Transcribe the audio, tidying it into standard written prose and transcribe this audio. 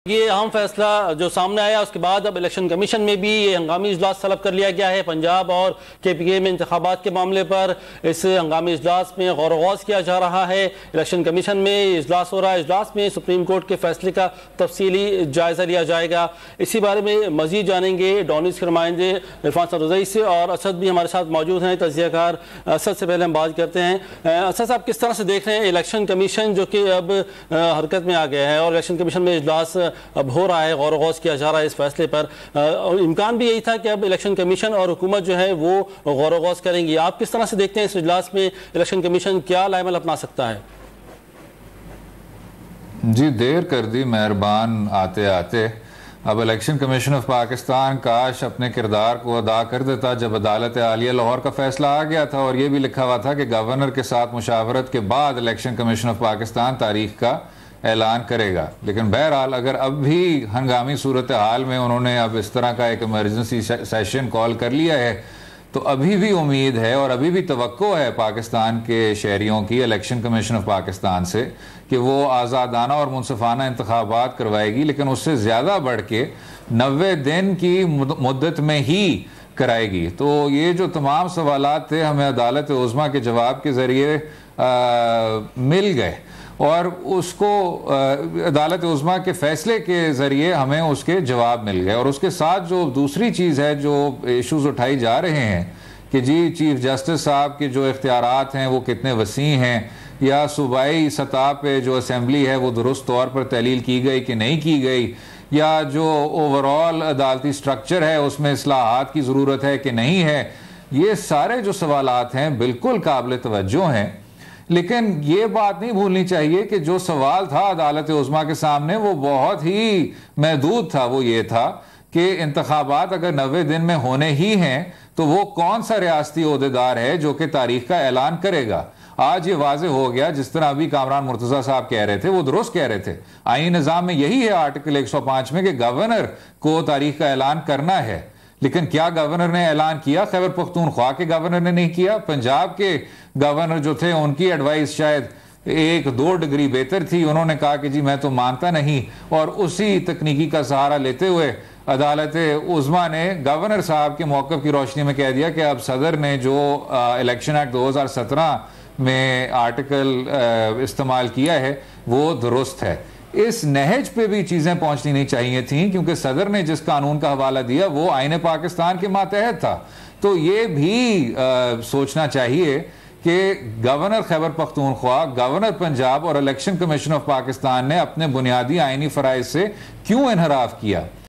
ये अहम फैसला जो सामने आया उसके बाद अब इलेक्शन कमीशन में भी ये हंगामी इजलास तलब कर लिया गया है। पंजाब और KPK में इंतखाबात के मामले पर इस हंगामी इजलास में गौर गौज किया जा रहा है। इलेक्शन कमीशन में इजलास हो रहा है। इजलास में सुप्रीम कोर्ट के फैसले का तफसीली जायजा लिया जाएगा। इसी बारे में मजीद जानेंगे डॉनिस के नुमाइंदे इरफान सरवई से, और असद भी हमारे साथ मौजूद हैं, तजियाकार। असद से पहले हम बात करते हैं। असद साहब, किस तरह से देख रहे हैं इलेक्शन कमीशन जो कि अब हरकत में आ गया है और इलेक्शन कमीशन में इजलास अब हो रहा है, गौर गौज किया जा रहा है इस फैसले पर, और इम्कान भी यही था कि अब इलेक्शन कमीशन और हुकूमत जो है वो गौर गौज करेंगी। आप किस तरह से देखते हैं इस इजलास में इलेक्शन कमीशन क्या लाइमल अपना सकता है? जी, देर कर दी मेहरबान आते आते। अब इलेक्शन कमीशन ऑफ पाकिस्तान काश अपने किरदार को अदा कर देता जब अदालत आलिया लाहौर का फैसला आ गया था और ये भी लिखा हुआ था कि गवर्नर के साथ मुशावरत के बाद इलेक्शन कमीशन ऑफ पाकिस्तान तारीख का ऐलान करेगा। लेकिन बहरहाल अगर अब भी हंगामी सूरत हाल में उन्होंने अब इस तरह का एक इमरजेंसी सेशन कॉल कर लिया है तो अभी भी उम्मीद है और अभी भी तवक्को है पाकिस्तान के शहरियों की इलेक्शन कमीशन ऑफ पाकिस्तान से कि वो आज़ादाना और मुनसिफाना इंतखाबात करवाएगी, लेकिन उससे ज़्यादा बढ़ के 90 दिन की मुद्दत में ही कराएगी। तो ये जो तमाम सवालात थे हमें अदालत उज़्मा के जवाब के ज़रिए मिल गए और उसको अदालत उज़्मा के फैसले के ज़रिए हमें उसके जवाब मिल गए। और उसके साथ जो दूसरी चीज़ है, जो इश्यूज़ उठाई जा रहे हैं कि जी चीफ जस्टिस साहब के जो इख्तियारात हैं वो कितने वसी हैं, या सूबाई सतह पे जो असम्बली है वो दुरुस्त तौर पर तहलील की गई कि नहीं की गई, या जो ओवरऑल अदालती स्ट्रक्चर है उसमें इस्लाहात की ज़रूरत है कि नहीं है, ये सारे जो सवालात हैं बिल्कुल काबिल तवज्जो हैं। लेकिन ये बात नहीं भूलनी चाहिए कि जो सवाल था अदालत उज़्मा के सामने वो बहुत ही महदूद था। वो ये था कि इंतखाबात अगर 90 दिन में होने ही हैं तो वो कौन सा रियासती ओहदेदार है जो कि तारीख का ऐलान करेगा। आज ये वाजे हो गया, जिस तरह अभी कामरान मुर्तज़ा साहब कह रहे थे वो दुरुस्त कह रहे थे। आईनी निज़ाम में यही है आर्टिकल 105 में कि गवर्नर को तारीख का ऐलान करना है। लेकिन क्या गवर्नर ने ऐलान किया? खैबर पख्तूनख्वा के गवर्नर ने नहीं किया। पंजाब के गवर्नर जो थे उनकी एडवाइस शायद 1-2 डिग्री बेहतर थी। उन्होंने कहा कि जी मैं तो मानता नहीं, और उसी तकनीकी का सहारा लेते हुए अदालत उज़्मा ने गवर्नर साहब के मौक़िफ़ की रोशनी में कह दिया कि अब सदर ने जो इलेक्शन एक्ट 2017 में आर्टिकल इस्तेमाल किया है वो दुरुस्त है। इस नहज पे भी चीजें पहुंचनी नहीं चाहिए थी, क्योंकि सदर ने जिस कानून का हवाला दिया वो आईने पाकिस्तान के मातहत था। तो ये भी सोचना चाहिए कि गवर्नर खैबर पख्तूनख्वा, गवर्नर पंजाब और इलेक्शन कमीशन ऑफ पाकिस्तान ने अपने बुनियादी आईनी फराइज से क्यों इनहराफ किया।